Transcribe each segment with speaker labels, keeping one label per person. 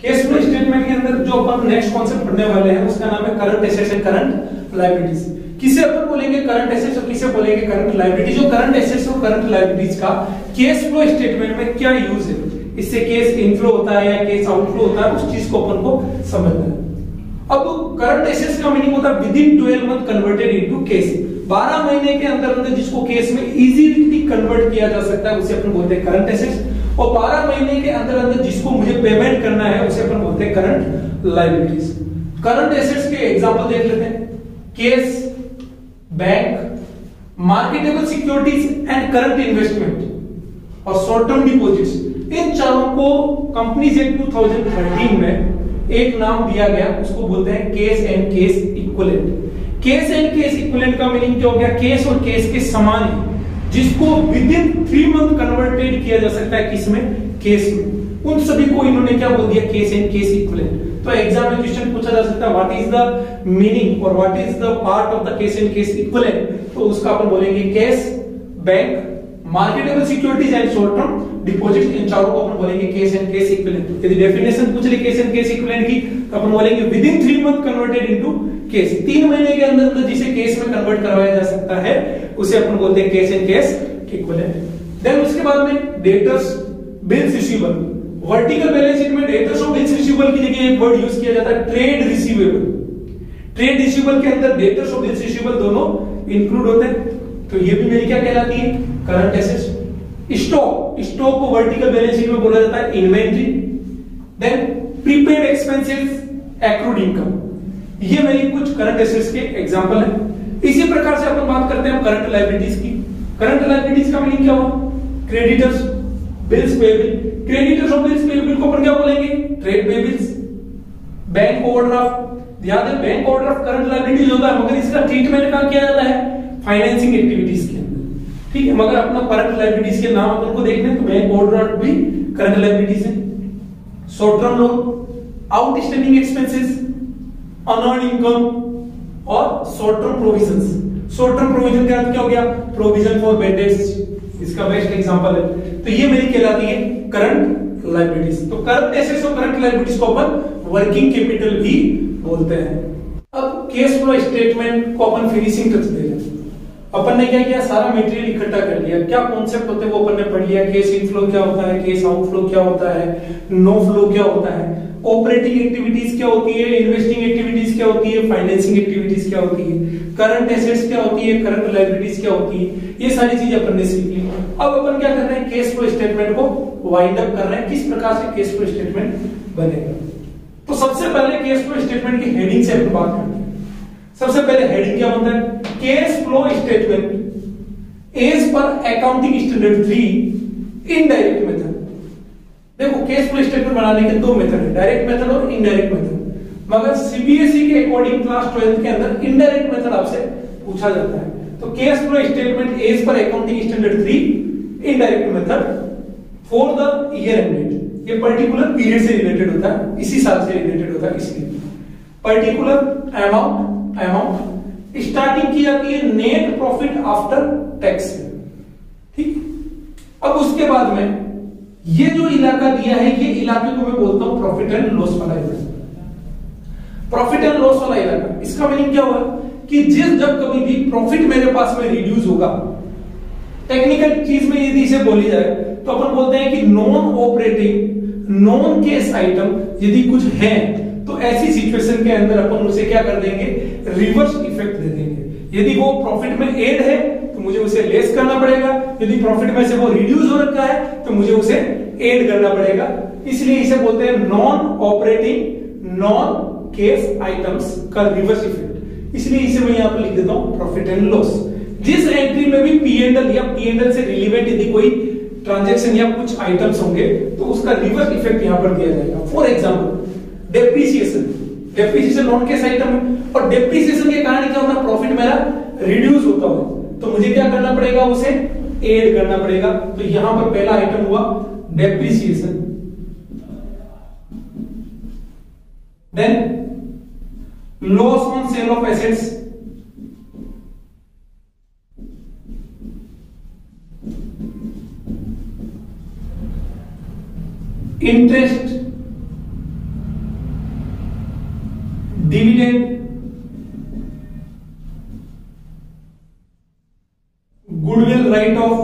Speaker 1: Cash flow statement के अंदर जो अपन नेक्स्ट कॉन्सेप्ट पढ़ने वाले हैं उसका नाम है current assets and current liabilities. किसे अपन बोलेंगे करंट एसेट्स और किसे बोलेंगे करंट लायबिलिटी। जो करंट एसेट्स और करंट लायबिलिटीज का कैश फ्लो स्टेटमेंट में क्या यूज है, इससे कैश इनफ्लो होता है या कैश आउटफ्लो होता है, उस चीज को अपन को समझना है। अब करंट एसेट्स का मीनिंग होता है with in 12 month converted into cash. 12 महीने के अंदर अंदर जिसको कैश में इजीली कन्वर्ट किया जा सकता है उसे अपन बोलते हैं करंट एसेट्स, और 12 महीने के अंदर अंदर जिसको मुझे पेमेंट करना है उसे अपन बोलते हैं करंट लायबिलिटीज। करंट एसेट्स के एग्जांपल देख लेते हैं। Cash, bank, marketable securities and current investment और शॉर्ट टर्म डिपॉजिट्स। इन चारों को कंपनीज एक्ट 2013 में एक नाम दिया गया, उसको बोलते हैं cash and cash equivalent. Cash and cash equivalent का मीनिंग क्या हो गया, कैश और कैश के समान है जिसको विद इन 3 मंथ कन्वर्टेड किया जा सकता है किसमें, कैश में। उन सभी को इन्होंने क्या बोल दिया, कैश एंड कैश इक्विवेलेंट। तो एग्जाम में क्वेश्चन पूछा जा सकता है व्हाट इज द मीनिंग और what is the part of the cash and cash equivalent, तो उसका अपन बोलेंगे cash, bank, marketable securities and short term deposit. इन चारों को अपन बोलेंगे कैश एंड कैश इक्विवेलेंट। यदि डेफिनेशन पूछ ले कैश एंड कैश इक्विवेलेंट की तो अपन बोलेंगे with in 3 month converted into cash. 3 महीने के अंदर अंदर जिसे कैश में कन्वर्ट करवाया जा सकता है उसे अपन बोलते हैं cash and cash equivalent. Then उसके बाद में debtors, bills receivable. Vertical balance sheet में डेटर्स और बिल्स रिसीवेबल की जगह एक वर्ड यूज किया जाता है ट्रेड रिसीवेबल। ट्रेड रिसीवेबल के अंदर डेटर्स और बिल्स रिसीवेबल दोनों इंक्लूड होते हैं, तो ये भी मेरी क्या कहलाती है, करंट एसेट्स। स्टॉक, स्टॉक को वर्टिकल बैलेंस शीट में बोला जाता है inventory. Then prepaid expenses, accrued income. ये मेरी कुछ करंट एसेट्स के एग्जांपल हैं। इसी प्रकार से अपन बात करते हैं करंट लायबिलिटीज की। करंट लायबिलिटीज का मीनिंग क्या हुआ, क्रेडिटर्स, बिल्स पेबल। क्रेडिटर्स और बिल्स पेबल को अपन क्या बोलेंगे, ट्रेड पेबल्स। बैंक ओवरड्राफ्ट, याद है बैंक ओवरड्राफ्ट करंट लायबिलिटीज होता है, मगर इसका ट्रीटमेंट कहां किया जाता है, फाइनेंसिंग एक्टिविटीज के अंदर, ठीक है। मगर अपना करंट लायबिलिटीज के नाम अपन को देखने तो बैंक ओवरड्राफ्ट भी करंट लायबिलिटीज है। Short term loan, outstanding expenses, unearned income और short term provisions. Short term provision का अर्थ क्या हो गया, प्रोविजन फॉर बैड डेट्स, इसका बेस्ट एग्जांपल है। तो ये मेरी कहलाती है करंट लायबिलिटीज। तो करंट एसेट्स और करंट लायबिलिटीज को अपन वर्किंग कैपिटल भी बोलते हैं। अब कैश फ्लो स्टेटमेंट को अपन फिनिशिंग टच दे रहे हैं। अपन ने क्या किया, सारा मटेरियल इकट्ठा कर लिया, क्या कॉन्सेप्ट होते हैं वो अपन ने पढ़ लिया। कैश इनफ्लो क्या होता है, कैश आउटफ्लो क्या होता है, नो फ्लो क्या होता है, ऑपरेटिंग एक्टिविटीज क्या होती है, इन्वेस्टिंग एक्टिविटीज क्या होती है, फाइनेंसिंग एक्टिविटीज क्या होती है, करंट एसेट्स क्या होती है, करंट लायबिलिटीज क्या होती है, ये सारी चीजें अपन ने सीख ली। अब अपन क्या कर रहे हैं, कैश फ्लो स्टेटमेंट को वाइंड अप कर रहे हैं, किस प्रकार से कैश फ्लो स्टेटमेंट बनेगा। तो सबसे पहले कैश फ्लो स्टेटमेंट की हेडिंग से अपन बात करते हैं। सबसे पहले हेडिंग क्या बनता है, cash flow statement as per accounting standard 3 indirect method. देखो कैश फ्लो स्टेटमेंट बनाने के 2 मेथड है, डायरेक्ट मेथड और इनडायरेक्ट मेथड। मगर सीबीएसई के अकॉर्डिंग क्लास 12th के अंदर इनडायरेक्ट मेथड आपसे पूछा जाता है। तो cash flow statement as per accounting standard 3 indirect method for the year ended. ये पर्टिकुलर पीरियड से रिलेटेड होता है, इसी साल से रिलेटेड होता है, इसलिए पर्टिकुलर अमाउंट स्टार्टिंग की जाती है नेट प्रॉफिट आफ्टर टैक्स से, ठीक। अब उसके बाद में ये जो इलाका दिया है, ये इलाके को मैं बोलता हूं प्रॉफिट एंड लॉस वाला इलाका। प्रॉफिट एंड लॉस वाला इलाका, इसका मीनिंग क्या हुआ कि जब कभी भी प्रॉफिट मेरे पास में रिड्यूस होगा, टेक्निकल चीज में यदि इसे बोली जाए तो अपन बोलते हैं कि non operating non cash item यदि कुछ है तो ऐसी सिचुएशन के अंदर अपन उसे क्या कर देंगे, रिवर्स इफेक्ट दे देंगे। यदि वो प्रॉफिट में ऐड है तो मुझे उसे लेस करना पड़ेगा, यदि प्रॉफिट में से वो रिड्यूस हो रखा है तो मुझे उसे ऐड करना पड़ेगा। इसलिए इसे बोलते हैं non operating non cash items का रिवर्स इफेक्ट। इसलिए इसे मैं यहां पर लिख देता हूं प्रॉफिट एंड लॉस। जिस एंट्री में भी पी&एल या पी&एल से रिलेवेंट यदि कोई ट्रांजैक्शन या कुछ आइटम्स होंगे तो उसका रिवर्स इफेक्ट यहां पर दिया जाएगा। For example depreciation, depreciation non cash item है और डेप्रिसिएशन के कारण क्या होता है, प्रॉफिट मेरा रिड्यूस होता है तो मुझे क्या करना पड़ेगा, उसे ऐड करना पड़ेगा। तो यहां पर पहला आइटम हुआ depreciation. Then loss on sale of assets, interest dividend, goodwill write off,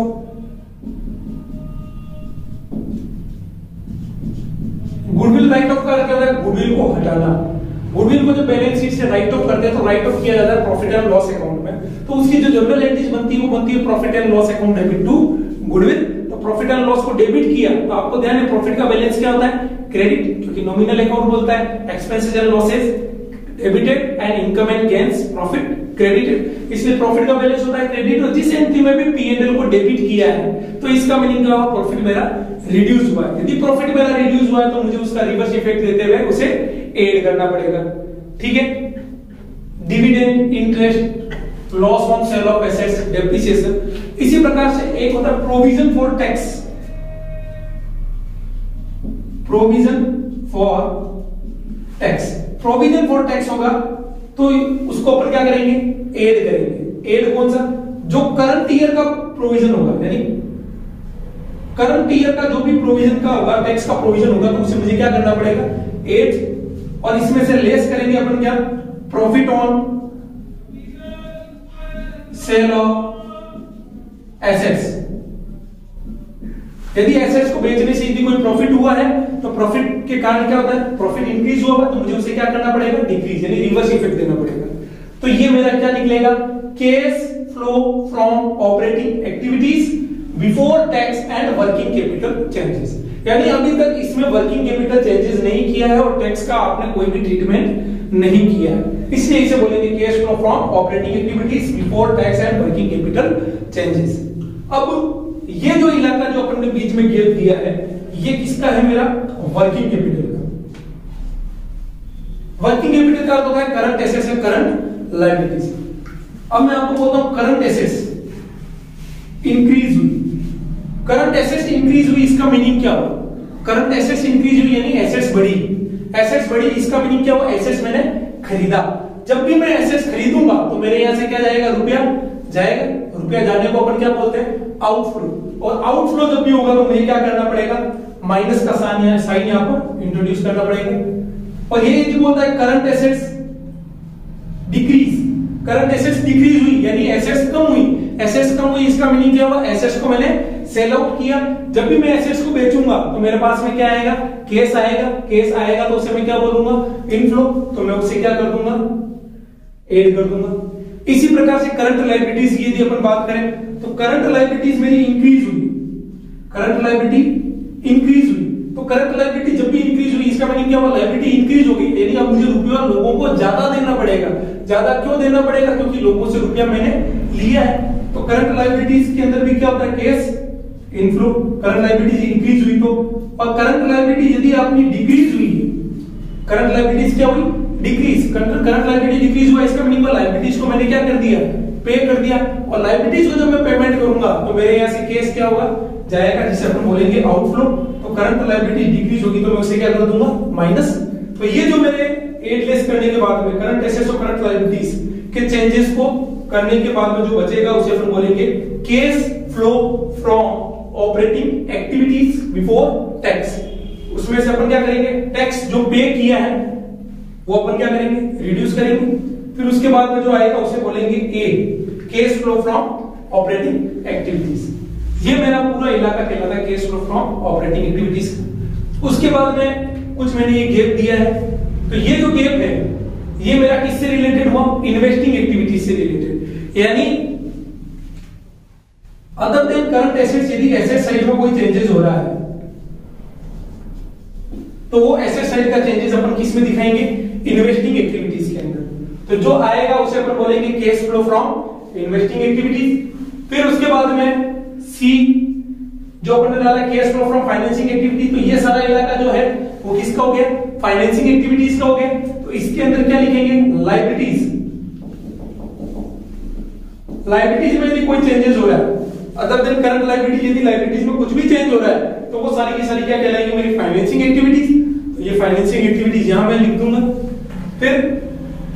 Speaker 1: goodwill write off का क्या होता है? गुडविल को हटाना। गुडविल को जब बैलेंस शीट से राइट ऑफ करते हैं तो राइट ऑफ किया जाता है प्रॉफिट एंड लॉस अकाउंट में, तो उसकी जो जनरल एंट्रीज बनती है वो बनती है profit and loss account debit to goodwill. तो प्रॉफिट एंड लॉस को डेबिट किया तो आपको ध्यान है प्रॉफिट का बैलेंस क्या होता है? क्रेडिट, क्योंकि नॉमिनल अकाउंट बोलता है। Expenses and losses debited and income and gains profit credited, इसलिए प्रॉफिट का बैलेंस होता है क्रेडिट। और जिस एंट्री में भी P&L को डेबिट किया है तो इसका मीनिंग क्या हुआ? प्रॉफिट मेरा रिड्यूस हुआ है। यदि प्रॉफिट मेरा रिड्यूस हुआ है तो मुझे उसका रिवर्स इफेक्ट देते हुए उसे ऐड करना पड़ेगा। ठीक है, dividend, interest, loss on sale of assets, depreciation. इसी प्रकार से एक होता है provision for tax, provision for tax. Provision for tax होगा तो उसको अपन क्या करेंगे? ऐड करेंगे। ऐड कौन सा? जो करंट ईयर का प्रोविजन होगा, यानी करंट ईयर का जो भी प्रोविजन का होगा, टैक्स का प्रोविजन होगा, तो उसे मुझे क्या करना पड़ेगा? ऐड। और इसमें से लेस करेंगे अपन क्या? Profit on sale of assets. यदि एसेट्स को बेचने से यदि कोई प्रॉफिट हुआ है तो प्रॉफिट के कारण क्या होता है? प्रॉफिट इंक्रीज हुआ तो मुझे उसे क्या करना पड़ेगा? डिक्रीज, यानी रिवर्स इफेक्ट देना पड़ेगा। तो ये मेरा क्या निकलेगा? Cash flow from operating activities before tax and working capital changes. यानी अभी तक इसमें वर्किंग कैपिटल चेंजेस नहीं किया है और टैक्स का आपने कोई भी ट्रीटमेंट नहीं किया है, इसलिए इसे बोलेंगे cash flow from operating activities before tax and working capital changes. अब ये जो इलाका जो अपन ने बीच में गैप दिया है, ये किसका है? मेरा वर्किंग कैपिटल का। वर्किंग कैपिटल का अर्थ होता है current assets and current liabilities. अब मैं आपको बोलता हूं करंट एसेट्स इंक्रीज हुई, करंट एसेट्स इंक्रीज हुई, इसका मीनिंग क्या हुआ? करंट एसेट्स इंक्रीज हुई यानी एसेट्स बढ़ी, एसेट्स बढ़ी, इसका मीनिंग क्या हुआ? एसेट्स मैंने खरीदा। जब भी मैं एसेट्स खरीदूंगा तो मेरे यहां से क्या जाएगा? रुपया जाएगा। रुपया जाने को अपन क्या बोलते हैं? आउटफ्लो। और आउटफ्लो जब भी होगा तो मुझे क्या करना पड़ेगा? माइनस का साइन यहां पर इंट्रोड्यूस करना पड़ेगा। और ये जो बोलता है current assets decrease, current assets decrease हुई यानी एसेट्स कम हुई। एसेट्स कम हुई इसका मीनिंग क्या हुआ? एसेट्स को मैंने सेल आउट किया। जब भी मैं एसेट्स को बेचूंगा तो मेरे पास में क्या आएगा? कैश आएगा। कैश आएगा तो उसे मैं क्या बोलूंगा? इनफ्लो। तो मैं उसे क्या कर दूंगा? ऐड कर दूंगा। इसी प्रकार से करंट लायबिलिटीज की यदि अपन बात करें तो करंट लायबिलिटीज मेरी इंक्रीज हुई, करंट लायबिलिटी इंक्रीज हुई। तो करंट लायबिलिटी जब भी इंक्रीज हुई इसका मीनिंग क्या हुआ? लायबिलिटी इंक्रीज हो गई, यानी अब मुझे रुपया लोगों को ज्यादा देना पड़ेगा। ज्यादा क्यों देना पड़ेगा? क्योंकि लोगों से रुपया मैंने लिया है। तो करंट लायबिलिटीज के अंदर भी क्या होता है? Cash inflow. Current liabilities increase हुई तो, और करंट लायबिलिटी यदि आपकी डिक्रीज हुई, करंट लायबिलिटीज क्या हुई? डिक्रीज। करंट लायबिलिटी डिक्रीज हुआ इसका मीनिंग लायबिलिटीज को मैंने क्या कर दिया? पे कर दिया। और लायबिलिटीज को जब मैं पेमेंट करूंगा तो मेरे यहां से कैश क्या होगा? जाएगा, जिसे अपन बोलेंगे आउटफ्लो। तो करंट लायबिलिटी डिक्रीज होगी तो मैं उसे क्या कर दूंगा? माइनस। तो ये जो मेरे एड लेस करने के बाद में करंट एसेट्स और करंट लायबिलिटीज के चेंजेस को करने के बाद में जो बचेगा उसे अपन बोलेंगे cash flow from operating activities before tax. उसमें से अपन क्या करेंगे? टैक्स जो पे किया है वो अपन क्या करेंगे? रिड्यूस करेंगे। फिर उसके बाद में जो आएगा उसे बोलेंगे A, cash flow from operating activities. ये मेरा पूरा इलाका कहलाता है cash flow from operating activities. उसके बाद में कुछ मैंने ये गैप दिया है, तो ये जो गैप है ये मेरा किससे रिलेटेड हुआ? इन्वेस्टिंग एक्टिविटीज से रिलेटेड। यानी अदर देन करंट एसेट्स, यदि एसेट साइड में कोई चेंजेस हो रहा है तो वो एसेट साइड का चेंजेस अपन किस में दिखाएंगे? इन्वेस्टिंग एक्टिविटीज के अंदर। तो जो आएगा उसे अपन बोलेंगे cash flow from investing activities. फिर उसके बाद में सी जो अपन ने डाला cash flow from financing activity. तो ये सारा इलाका जो है वो किसका हो गया? फाइनेंसिंग एक्टिविटीज का हो गया। तो इसके अंदर क्या लिखेंगे? लायबिलिटीज। लायबिलिटीज में यदि कोई चेंजेस हो रहा है अदर देन करंट लायबिलिटी, यदि लायबिलिटीज में कुछ भी चेंज हो रहा है तो वो सारी की सारी क्या कहलाएंगी? मेरी फाइनेंसिंग एक्टिविटीज। तो ये फाइनेंसिंग एक्टिविटीज यहां मैं लिख दूंगा। फिर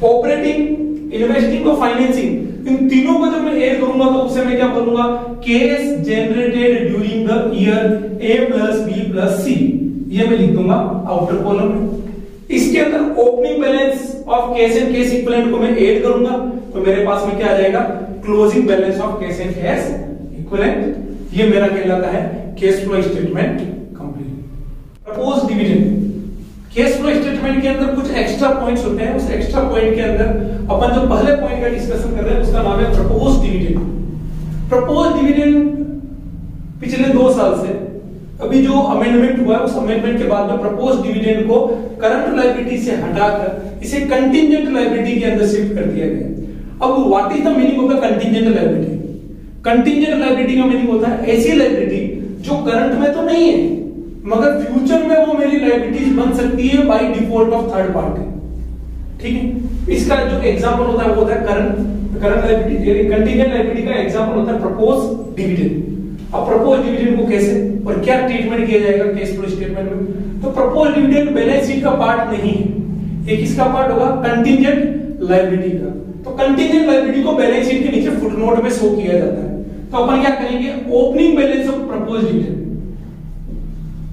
Speaker 1: ऑपरेटिंग, इन्वेस्टिंग और फाइनेंसिंग, इन तीनों को जब मैं ऐड करूंगा तो उससे मैं क्या बोलूंगा? Cash generated during the year A plus B plus C. ये मैं लिख दूंगा आउटर कॉलम में। इसके अंदर opening balance of cash and cash equivalent को मैं ऐड करूंगा, तो मेरे पास में क्या आ जाएगा, closing balance of cash and cash equivalent. ये मेरा कहलाता है cash flow statement complete. Propose dividend, cash flow statement के अंदर कुछ एक्स्ट्रा पॉइंट्स होते हैं, उस एक्स्ट्रा पॉइंट के अंदर अपन जो पहले पॉइंट का डिस्कशन कर रहे हैं उसका नाम है प्रपोज डिविडेंड। प्रपोज डिविडेंड पिछले 2 साल से अभी जो अमेंडमेंट हुआ है उस अमेंडमेंट के बाद में प्रपोज डिविडेंड को करंट लायबिलिटी से हटाकर इसे कंटिंजेंट लायबिलिटी के अंदर शिफ्ट कर दिया गया। अब what is the meaning of the contingent liability? Contingent liability का मीनिंग होता है ऐसी लायबिलिटी जो करंट में तो नहीं है मगर फ्यूचर में वो मेरी लायबिलिटीज बन सकती है by default of third party. ठीक है, इसका जो एग्जांपल होता है वो होता है करंट लायबिलिटी। कंटिंजेंट लायबिलिटी का एग्जांपल होता है प्रपोज डिविडेंड। अब प्रपोज डिविडेंड को कैसे और क्या ट्रीटमेंट किया जाएगा कैश फ्लो स्टेटमेंट में? तो प्रपोज डिविडेंड बैलेंस शीट का पार्ट नहीं है, एक इसका पार्ट होगा कंटिंजेंट लायबिलिटी का। तो कंटिंजेंट लायबिलिटी को बैलेंस शीट के नीचे फुटनोट में शो किया जाता है। तो अपन क्या करेंगे, opening balance of propose dividend,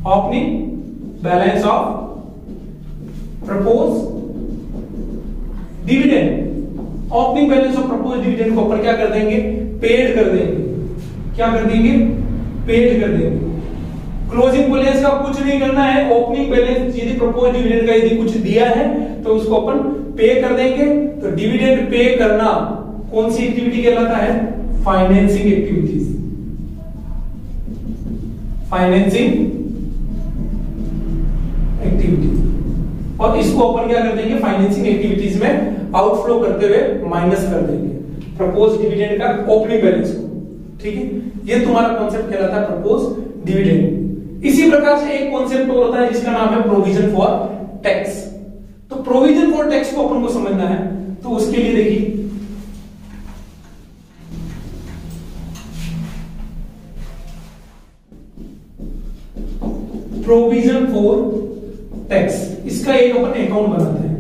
Speaker 1: opening balance of propose dividend, opening balance of propose dividend को अपन क्या कर देंगे, पेड कर देंगे। क्या कर देंगे, पेड कर देंगे। क्लोजिंग बैलेंस का कुछ नहीं करना है, ओपनिंग बैलेंस यदि प्रपोज डिविडेंड का यदि कुछ दिया है तो उसको अपन पे कर देंगे। तो डिविडेंड पे करना कौन सी एक्टिविटी कहलाता है, फाइनेंसिंग एक्टिविटीज, फाइनेंसिंग एक्टिविटीज। और इसको अपन क्या कर देंगे, फाइनेंसिंग एक्टिविटीज में आउटफ्लो करते हुए माइनस कर देंगे प्रपोज डिविडेंड का ओपनिंग बैलेंस को। ठीक है, ये तुम्हारा कॉन्सेप्ट कहलाता है प्रपोज डिविडेंड। इसी प्रकार से एक कॉन्सेप्ट और होता है जिसका नाम है प्रोविजन फॉर टैक्स। तो प्रोविजन फॉर टैक्स को अपन को समझना है, तो उसके लिए देखिए प्रोविजन फॉर टैक्स, इसका एक अपन अकाउंट बनाते हैं।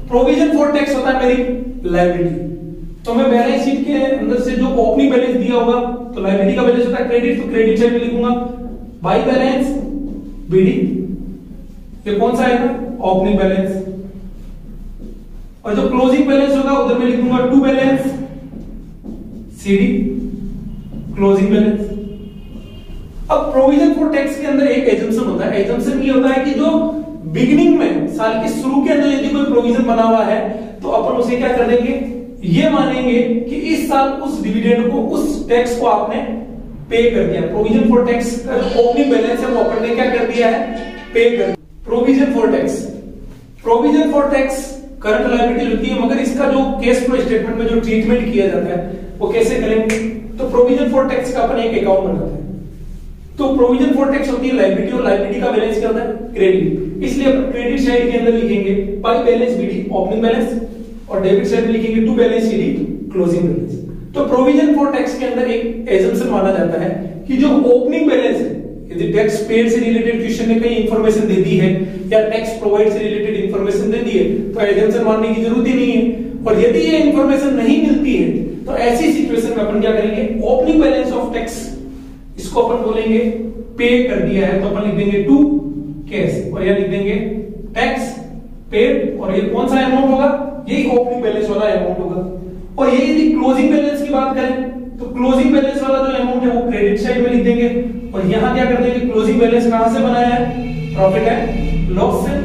Speaker 1: प्रोविजन फॉर टैक्स होता है मेरी लायबिलिटी। तो मैं बैलेंस शीट के अंदर से जो ओपनिंग बैलेंस दिया होगा, तो लायबिलिटी का बैलेंस होता है क्रेडिट, तो क्रेडिट साइड में लिखूंगा बाई बैलेंस बीडी। ये कौन सा आएगा, ओपनिंग बैलेंस। और जो क्लोजिंग बैलेंस होगा उधर में लिखूंगा to balance CD, closing balance. अब प्रोविजन फॉर टैक्स के अंदर एक एजम्पशन होता है। एजम्पशन ये होता है कि जो बिगिनिंग में, साल के शुरू के अंदर यदि कोई प्रोविजन बना हुआ है तो अपन उसे क्या कर देंगे, ये मानेंगे कि इस साल उस डिविडेंड को, उस टैक्स को आपने पे कर दिया। प्रोविजन फॉर टैक्स का जो ओपनिंग बैलेंस है वो अपन ने क्या कर दिया है, पे कर दिया। Provision for tax, provision for tax current liability होती है, मगर इसका जो कैश फ्लो स्टेटमेंट में जो ट्रीटमेंट किया जाता है वो कैसे करेंगे, तो प्रोविजन फॉर टैक्स का अपन एक अकाउंट बनाते हैं। तो प्रोविजन फॉर टैक्स होती है लायबिलिटी, और लायबिलिटी का बैलेंस क्या होता है, क्रेडिट। इसलिए अपन क्रेडिट साइड के अंदर लिखेंगे by balance BD opening balance, और डेबिट साइड में लिखेंगे to balance CD closing balance. तो प्रोविजन फॉर टैक्स के अंदर एक एजम्पशन माना जाता है कि जो ओपनिंग बैलेंस है, यदि टैक्स पेड से रिलेटेड क्वेश्चन ने कहीं इंफॉर्मेशन दे दी है या टैक्स प्रोवाइड से रिलेटेड इंफॉर्मेशन दे दी है, तो एजम्पशन मानने की जरूरत ही नहीं है। और यदि ये इंफॉर्मेशन नहीं मिलती है तो ऐसी सिचुएशन में अपन क्या करेंगे, ओपनिंग बैलेंस ऑफ टैक्स, इसको अपन बोलेंगे पे कर दिया है तो अपन लिख देंगे टू कैश, और यह लिख देंगे टैक्स पेड, और ये कौन सा अमाउंट होगा, यही ओपनिंग बैलेंस वाला अमाउंट होगा। और ये यदि क्लोजिंग बैलेंस की बात करें तो क्लोजिंग बैलेंस वाला जो अमाउंट है वो क्रेडिट साइड में लिख देंगे, और यहां क्या कर देंगे, क्लोजिंग बैलेंस कहां से बनाया है, प्रॉफिट एंड लॉस से,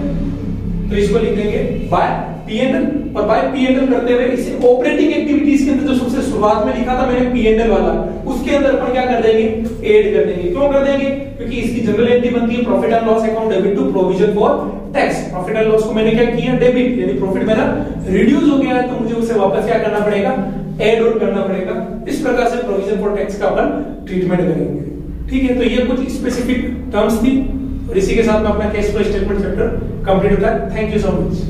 Speaker 1: तो इसको लिख देंगे बाय P&L। और बाय P&L करते हुए इसे ऑपरेटिंग एक्टिविटीज के अंदर जो सबसे शुरुआत में लिखा था मैंने P&L वाला, उसके अंदर अपन क्या कर देंगे, ऐड कर देंगे। क्यों कर देंगे, क्योंकि इसकी जनरल एंट्री बनती है profit and loss account debit to provision for tax. Profit and loss को मैंने क्या किया, डेबिट, यानी प्रॉफिट मेरा रिड्यूस हो गया है तो मुझे उसे वापस क्या करना पड़ेगा, ऐड ऑन करना पड़ेगा। इस प्रकार से प्रोविजन फॉर टैक्स का अपन ट्रीटमेंट करेंगे। ठीक है, तो ये कुछ स्पेसिफिक टर्म्स थी, और इसी के साथ में अपना cash flow statement chapter complete होता है। Thank you so much.